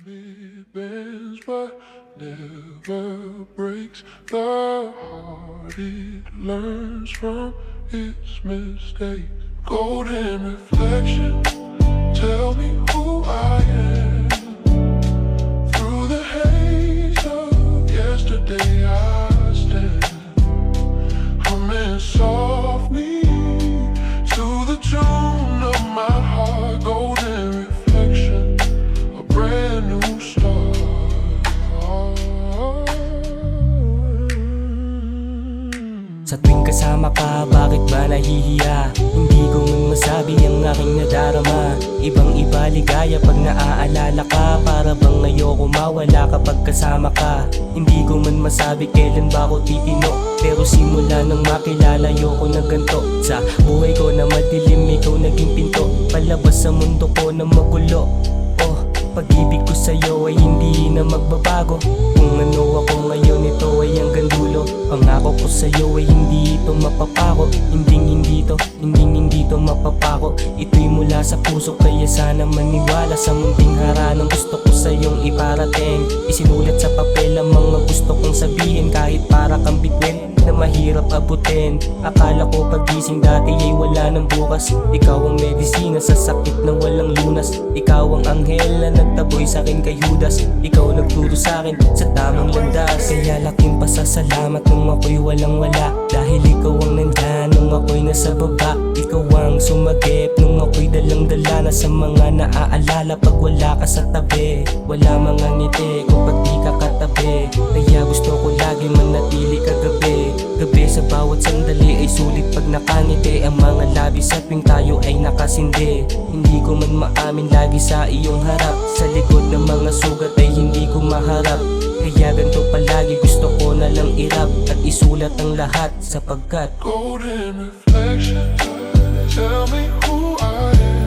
It bends but never breaks. The heart it learns from its mistakes. Golden reflection, tell me who I am. Through the haze of yesterday I stand, humming softly to the tune of my heart. Golden reflection, a brand new start. Sa tuwing kasama ka, bakit ba nahihiya? Hindi ko man masabi ang aking nadarama. Ibang iba ligaya pag naaalala ka. Para bang ayoko mawala kapag kasama ka. Hindi ko man masabi kailan ba ako titino, pero simula nang makilala ayoko na ganto. Sa buhay ko na madilim, ikaw naging pinto. Palabas sa mundo ko na magulo. Oh, pag-ibig ko sa'yo ay hindi na magbabago. Kung ano ako ngayon, ito ay hanggang dulo. Pangako ko sa'yo ay hindi ito mapapako. Hindi to mapapako. Ito'y mula sa puso, kaya sana maniwala sa munting haranang gusto ko sa'yong iparating. Isinulat sa papel ang mga gusto kong sabihin, kahit para kang bituin na mahirap abutin. Akala ko pagising dati ay wala ng bukas. Ikaw ang medisina sa sakit na walang lunas. Ikaw ang anghel na nagtaboy sa'kin kay Judas. Ikaw nagturo sa'kin sa tamang landas. Kaya laking pasasalamat nung ako'y walang wala. Dahil ikaw ang nandyan nung ako'y nasa baba. Ikaw ang sumagip nung ako'y dalang-dala na sa mga naaalala pag wala ka sa tabi. Wala mga ngiti kung pag di ka katabi. Kaya gusto ko lagi manatili kagabi. Gabi sa bawat sandali ay sulit pag nakangiti ang mga labis at tuwing tayo ay nakasindi. Hindi ko man maamin lagi sa iyong harap. Sa likod ng mga sugat ay hindi ko maharap. Kaya ganito palagi gusto ko na lang irap at isulat ang lahat sapagkat Golden reflection, tell me who I am.